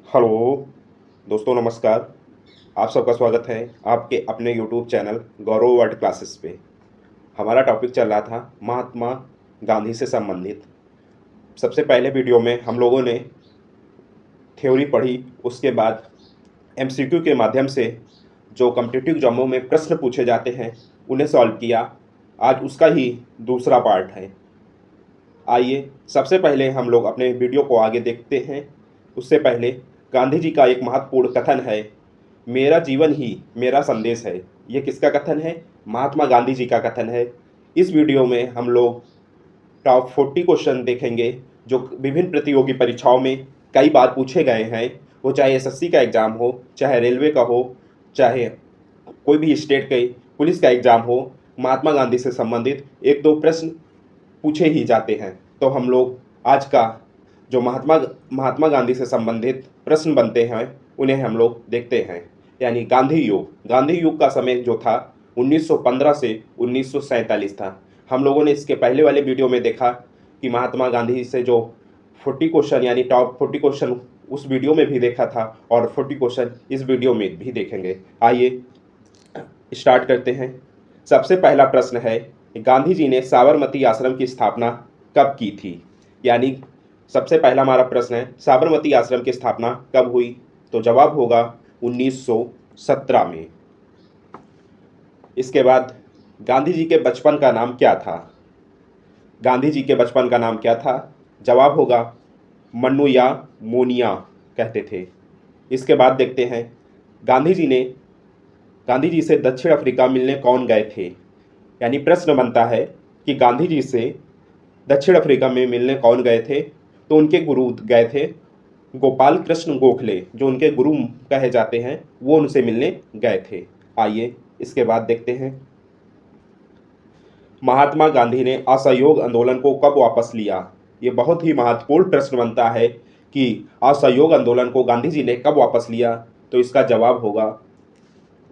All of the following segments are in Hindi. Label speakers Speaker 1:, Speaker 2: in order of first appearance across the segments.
Speaker 1: हेलो दोस्तों, नमस्कार। आप सबका स्वागत है आपके अपने यूट्यूब चैनल गौरव वर्ल्ड क्लासेस पे। हमारा टॉपिक चल रहा था महात्मा गांधी से संबंधित। सबसे पहले वीडियो में हम लोगों ने थ्योरी पढ़ी, उसके बाद एमसीक्यू के माध्यम से जो कॉम्पिटिटिव एग्जामों में प्रश्न पूछे जाते हैं उन्हें सॉल्व किया। आज उसका ही दूसरा पार्ट है। आइए सबसे पहले हम लोग अपने वीडियो को आगे देखते हैं। उससे पहले गांधी जी का एक महत्वपूर्ण कथन है, मेरा जीवन ही मेरा संदेश है। ये किसका कथन है? महात्मा गांधी जी का कथन है। इस वीडियो में हम लोग टॉप 40 क्वेश्चन देखेंगे जो विभिन्न प्रतियोगी परीक्षाओं में कई बार पूछे गए हैं। वो चाहे एसएससी का एग्ज़ाम हो, चाहे रेलवे का हो, चाहे कोई भी स्टेट के पुलिस का एग्ज़ाम हो, महात्मा गांधी से संबंधित एक दो प्रश्न पूछे ही जाते हैं। तो हम लोग आज का जो महात्मा गांधी से संबंधित प्रश्न बनते हैं उन्हें हम लोग देखते हैं। यानी गांधी युग का समय जो था 1915 से 1947 था। हम लोगों ने इसके पहले वाले वीडियो में देखा कि महात्मा गांधी से जो 40 क्वेश्चन यानी टॉप 40 क्वेश्चन उस वीडियो में भी देखा था और 40 क्वेश्चन इस वीडियो में भी देखेंगे। आइए स्टार्ट करते हैं। सबसे पहला प्रश्न है, गांधी जी ने साबरमती आश्रम की स्थापना कब की थी? यानी सबसे पहला हमारा प्रश्न है, साबरमती आश्रम की स्थापना कब हुई? तो जवाब होगा 1917 में। इसके बाद गांधी जी के बचपन का नाम क्या था? गांधी जी के बचपन का नाम क्या था? जवाब होगा मन्नू या मोनिया कहते थे। इसके बाद देखते हैं, गांधी जी से दक्षिण अफ्रीका मिलने कौन गए थे? यानी प्रश्न बनता है कि गांधी जी से दक्षिण अफ्रीका में मिलने कौन गए थे? तो उनके गुरु गए थे, गोपाल कृष्ण गोखले जो उनके गुरु कहे जाते हैं, वो उनसे मिलने गए थे। आइए इसके बाद देखते हैं, महात्मा गांधी ने असहयोग आंदोलन को कब वापस लिया? ये बहुत ही महत्वपूर्ण प्रश्न बनता है कि असहयोग आंदोलन को गांधी जी ने कब वापस लिया? तो इसका जवाब होगा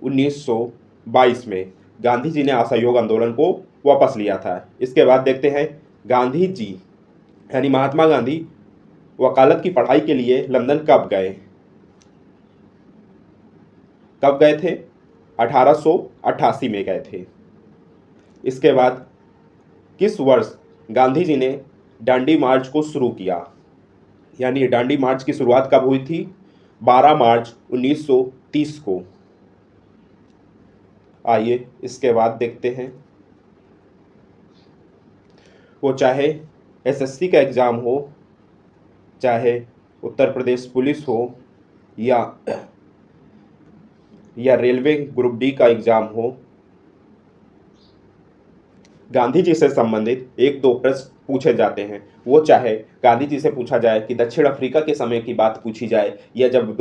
Speaker 1: 1922 में गांधी जी ने असहयोग आंदोलन को वापस लिया था। इसके बाद देखते हैं, गांधी जी यानी महात्मा गांधी वकालत की पढ़ाई के लिए लंदन कब गए? कब गए थे? 1888 में गए थे। इसके बाद किस वर्ष गांधी जी ने डांडी मार्च को शुरू किया? यानी डांडी मार्च की शुरुआत कब हुई थी? 12 मार्च 1930 को। आइए इसके बाद देखते हैं, वो चाहे एसएससी का एग्ज़ाम हो, चाहे उत्तर प्रदेश पुलिस हो, या रेलवे ग्रुप डी का एग्ज़ाम हो, गांधी जी से संबंधित एक दो प्रश्न पूछे जाते हैं। वो चाहे गांधी जी से पूछा जाए कि दक्षिण अफ्रीका के समय की बात पूछी जाए, या जब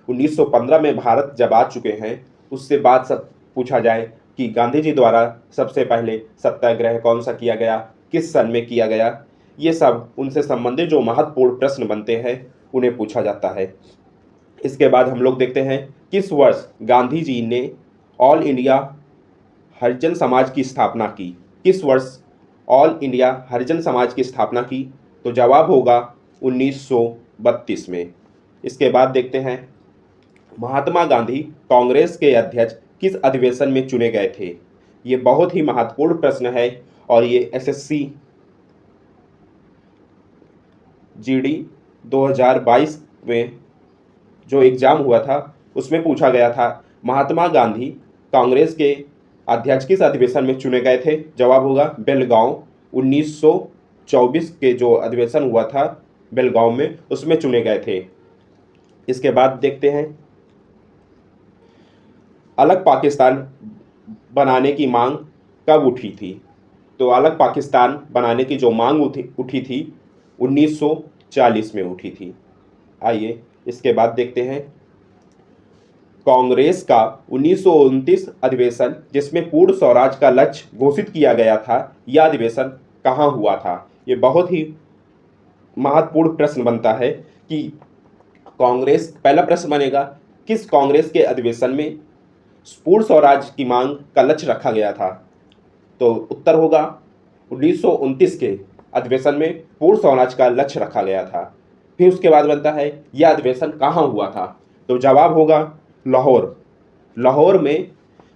Speaker 1: 1915 में भारत जब आ चुके हैं उससे बात सब पूछा जाए कि गांधी जी द्वारा सबसे पहले सत्याग्रह कौन सा किया गया, किस सन में किया गया। ये सब उनसे संबंधित जो महत्वपूर्ण प्रश्न बनते हैं उन्हें पूछा जाता है। इसके बाद हम लोग देखते हैं, किस वर्ष गांधी जी ने ऑल इंडिया हरिजन समाज की स्थापना की? किस वर्ष ऑल इंडिया हरिजन समाज की स्थापना की? तो जवाब होगा 1932 में। इसके बाद देखते हैं, महात्मा गांधी कांग्रेस के अध्यक्ष किस अधिवेशन में चुने गए थे? ये बहुत ही महत्वपूर्ण प्रश्न है और ये एसएससी जीडी 2022 में जो एग्ज़ाम हुआ था उसमें पूछा गया था, महात्मा गांधी कांग्रेस के अध्यक्ष किस अधिवेशन में चुने गए थे? जवाब होगा बेलगांव। 1924 के जो अधिवेशन हुआ था बेलगांव में, उसमें चुने गए थे। इसके बाद देखते हैं, अलग पाकिस्तान बनाने की मांग कब उठी थी? तो अलग पाकिस्तान बनाने की जो मांग उठी थी 1940 में उठी थी। आइए इसके बाद देखते हैं, कांग्रेस का 1929 अधिवेशन जिसमें पूर्ण स्वराज का लक्ष्य घोषित किया गया था, यह अधिवेशन कहाँ हुआ था? ये बहुत ही महत्वपूर्ण प्रश्न बनता है कि कांग्रेस, पहला प्रश्न बनेगा, किस कांग्रेस के अधिवेशन में पूर्ण स्वराज की मांग का लक्ष्य रखा गया था? तो उत्तर होगा 1929 के अधिवेशन में पूर्ण स्वराज का लक्ष्य रखा गया था। फिर उसके बाद बनता है यह अधिवेशन कहाँ हुआ था? तो जवाब होगा लाहौर। लाहौर में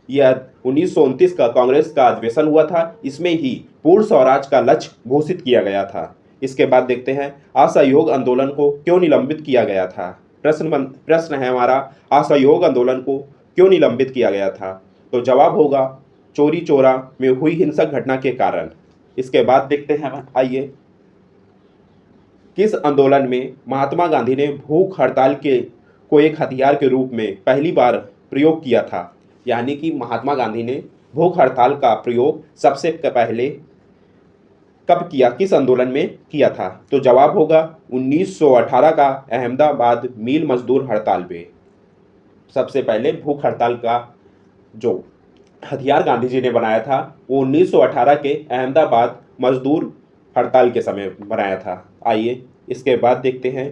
Speaker 1: यह 1929 का कांग्रेस का अधिवेशन हुआ था। इसमें ही पूर्ण स्वराज का लक्ष्य घोषित किया गया था। इसके बाद देखते हैं असहयोग आंदोलन को क्यों निलंबित किया गया था। प्रश्न है हमारा, असहयोग आंदोलन को क्यों निलंबित किया गया था? तो जवाब होगा चोरी चौरा में हुई हिंसक घटना के कारण। इसके बाद देखते हैं, आइए, किस आंदोलन में महात्मा गांधी ने भूख हड़ताल के को एक हथियार के रूप में पहली बार प्रयोग किया था? यानी कि महात्मा गांधी ने भूख हड़ताल का प्रयोग सबसे पहले कब किया, किस आंदोलन में किया था? तो जवाब होगा 1918 का अहमदाबाद मिल मजदूर हड़ताल में सबसे पहले भूख हड़ताल का जो हथियार गांधी जी ने बनाया था वो 1918 के अहमदाबाद मजदूर हड़ताल के समय बनाया था। आइए इसके बाद देखते हैं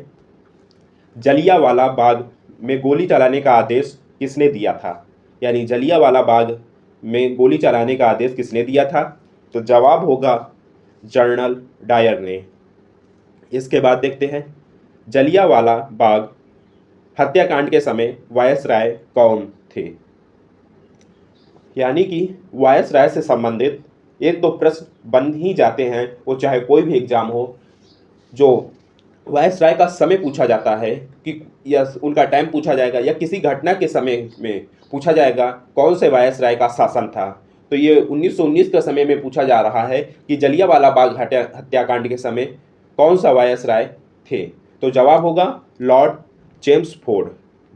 Speaker 1: जलियांवाला बाग में गोली चलाने का आदेश किसने दिया था? यानी जलियांवाला बाग में गोली चलाने का आदेश किसने दिया था? तो जवाब होगा जनरल डायर ने। इसके बाद देखते हैं जलियांवाला बाग हत्याकांड के समय वायसराय कौन थे? यानी कि वायसराय से संबंधित एक दो प्रश्न बन ही जाते हैं, वो चाहे कोई भी एग्जाम हो। जो वायसराय का समय पूछा जाता है कि या उनका टाइम पूछा जाएगा या किसी घटना के समय में पूछा जाएगा कौन से वायसराय का शासन था, तो ये 1919 के समय में पूछा जा रहा है कि जलियांवाला बाग हत्याकांड के समय कौन सा वायसराय थे? तो जवाब होगा लॉर्ड चेम्सफोर्ड।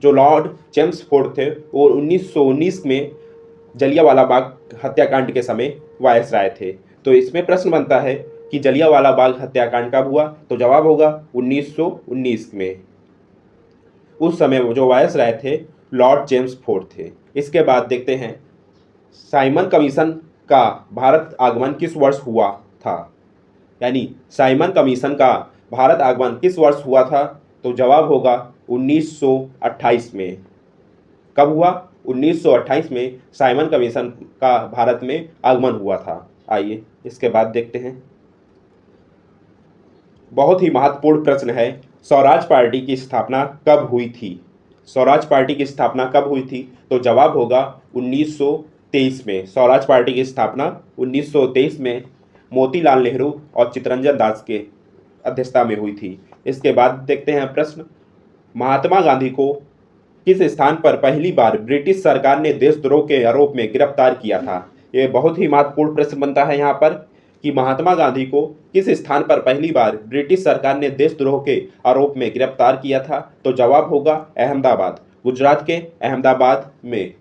Speaker 1: जो लॉर्ड चेम्सफोर्ड थे वो 1919 में जलियांवाला बाग हत्याकांड के समय वायसराय थे। तो इसमें प्रश्न बनता है कि जलियांवाला बाग हत्याकांड कब हुआ? तो जवाब होगा 1919 में। उस समय जो वायसराय थे लॉर्ड चेम्सफोर्ड थे। इसके बाद देखते हैं साइमन कमीशन का भारत आगमन किस वर्ष हुआ था? यानी साइमन कमीशन का भारत आगमन किस वर्ष हुआ था? तो जवाब होगा 1928 में। कब हुआ? 1928 में साइमन कमीशन का भारत में आगमन हुआ था। आइए इसके बाद देखते हैं, बहुत ही महत्वपूर्ण प्रश्न है, स्वराज पार्टी की स्थापना कब हुई थी? स्वराज पार्टी की स्थापना कब हुई थी? तो जवाब होगा 1923 में। स्वराज पार्टी की स्थापना 1923 में मोतीलाल नेहरू और चित्तरंजन दास के अध्यक्षता में हुई थी। इसके बाद देखते हैं प्रश्न, महात्मा गांधी को किस स्थान पर पहली बार ब्रिटिश सरकार ने देशद्रोह के आरोप में गिरफ्तार किया था? ये बहुत ही महत्वपूर्ण प्रश्न बनता है यहाँ पर कि महात्मा गांधी को किस स्थान पर पहली बार ब्रिटिश सरकार ने देशद्रोह के आरोप में गिरफ्तार किया था? तो जवाब होगा अहमदाबाद, गुजरात के अहमदाबाद में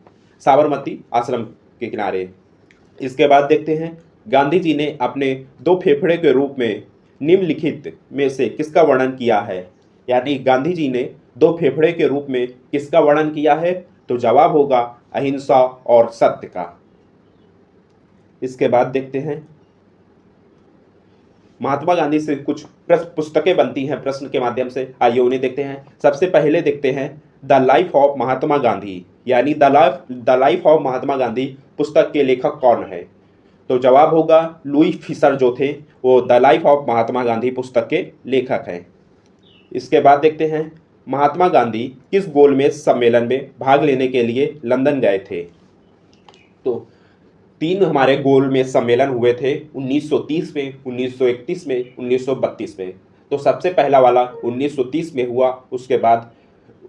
Speaker 1: साबरमती आश्रम के किनारे। इसके बाद देखते हैं गांधी जी ने अपने दो फेफड़े के रूप में निम्नलिखित में से किसका वर्णन किया है? यानी गांधी जी ने दो फेफड़े के रूप में किसका वर्णन किया है? तो जवाब होगा अहिंसा और सत्य का। इसके बाद देखते हैं महात्मा गांधी से कुछ पुस्तकें बनती हैं प्रश्न के माध्यम से, आइए उन्हें देखते हैं। सबसे पहले देखते हैं the life of Mahatma Gandhi, यानी the life of Mahatma Gandhi पुस्तक के लेखक कौन है? तो जवाब होगा लुई फिशर जो थे वो the life of Mahatma Gandhi पुस्तक के लेखक हैं। इसके बाद देखते हैं महात्मा गांधी किस गोलमेज सम्मेलन में भाग लेने के लिए लंदन गए थे? तो तीन हमारे गोलमेज सम्मेलन हुए थे 1930 में, 1931 में, 1932 में। तो सबसे पहला वाला 1930 में हुआ, उसके बाद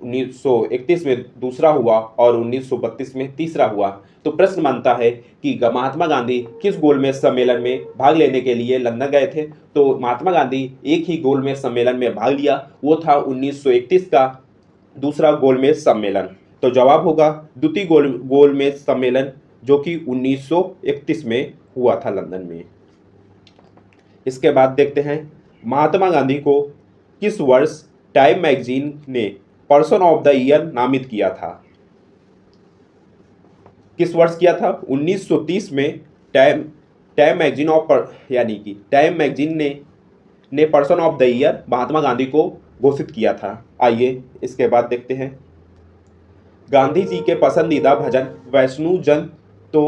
Speaker 1: 1931 में दूसरा हुआ और 1932 में तीसरा हुआ। तो प्रश्न बनता है कि महात्मा गांधी किस गोलमेज सम्मेलन में भाग लेने के लिए लंदन गए थे? तो महात्मा गांधी एक ही गोलमेज सम्मेलन में भाग लिया, वो था 1931 का दूसरा गोलमेज सम्मेलन। तो जवाब होगा द्वितीय गोलमेज सम्मेलन जो कि 1931 में हुआ था लंदन में। इसके बाद देखते हैं महात्मा गांधी को किस वर्ष टाइम मैगजीन ने पर्सन ऑफ द ईयर नामित किया था? किस वर्ष किया था? 1930 में टाइम मैगजीन यानी कि टाइम मैगजीन ने person of the year Mahatma Gandhi को घोषित किया था। आइए इसके बाद देखते हैं गांधी जी के पसंदीदा भजन वैष्णु जन तो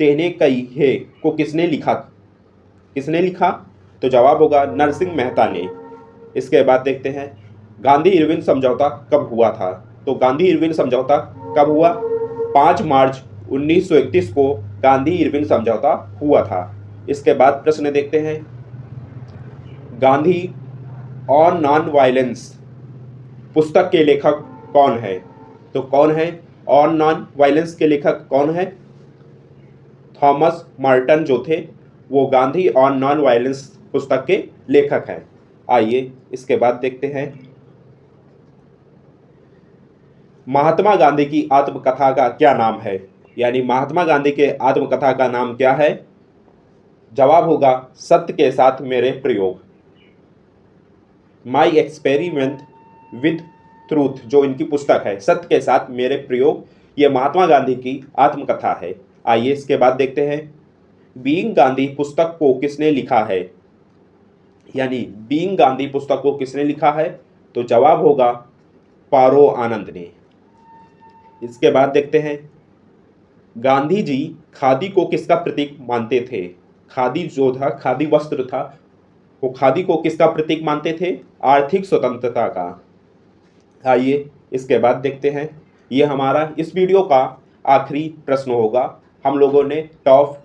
Speaker 1: तेने कहिए को किसने लिखा? तो जवाब होगा नरसिंह मेहता ने। इसके बाद देखते हैं गांधी इरविन समझौता कब हुआ था। तो गांधी इरविन समझौता कब हुआ? 5 मार्च 1931 को गांधी इरविन समझौता हुआ था। इसके बाद प्रश्न देखते हैं, गांधी ऑन नॉन वायलेंस पुस्तक के लेखक कौन है? तो कौन है ऑन नॉन वायलेंस के लेखक? कौन है? थॉमस मार्टन जो थे वो गांधी ऑन नॉन वायलेंस पुस्तक के लेखक हैं। आइए इसके बाद देखते हैं, महात्मा गांधी की आत्मकथा का क्या नाम है? यानी महात्मा गांधी के आत्मकथा का नाम क्या है? जवाब होगा सत्य के साथ मेरे प्रयोग, माई एक्सपेरिमेंट विद ट्रूथ, जो इनकी पुस्तक है, सत्य के साथ मेरे प्रयोग, ये महात्मा गांधी की आत्मकथा है। आइए इसके बाद देखते हैं, बीइंग गांधी पुस्तक को किसने लिखा है? यानी बीइंग गांधी पुस्तक को किसने लिखा है? तो जवाब होगा पारो आनंद ने। इसके बाद देखते हैं, गांधी जी खादी को किसका प्रतीक मानते थे? खादी जो था, खादी वस्त्र था, वो खादी को किसका प्रतीक मानते थे? आर्थिक स्वतंत्रता का। आइए इसके बाद देखते हैं, ये हमारा इस वीडियो का आखिरी प्रश्न होगा। हम लोगों ने टॉप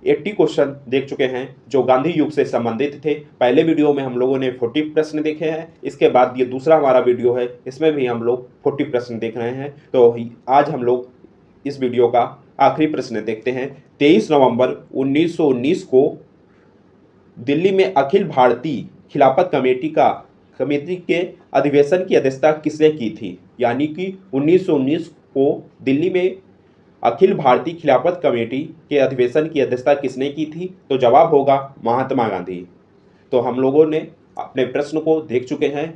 Speaker 1: 80 क्वेश्चन देख चुके हैं जो गांधी युग से संबंधित थे। पहले वीडियो में हम लोगों ने 40 प्रश्न देखे हैं। इसके बाद ये दूसरा हमारा वीडियो है, इसमें भी हम लोग 40 प्रश्न देख रहे हैं। तो आज हम लोग इस वीडियो का आखिरी प्रश्न देखते हैं। 23 नवंबर 1919 को दिल्ली में अखिल भारतीय खिलाफत कमेटी के अधिवेशन की अध्यक्षता किसने की थी? यानी कि 1919 को दिल्ली में अखिल भारतीय खिलाफत कमेटी के अधिवेशन की अध्यक्षता किसने की थी? तो जवाब होगा महात्मा गांधी। तो हम लोगों ने अपने प्रश्न को देख चुके हैं।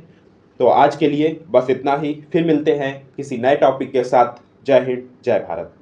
Speaker 1: तो आज के लिए बस इतना ही, फिर मिलते हैं किसी नए टॉपिक के साथ। जय हिंद, जय भारत।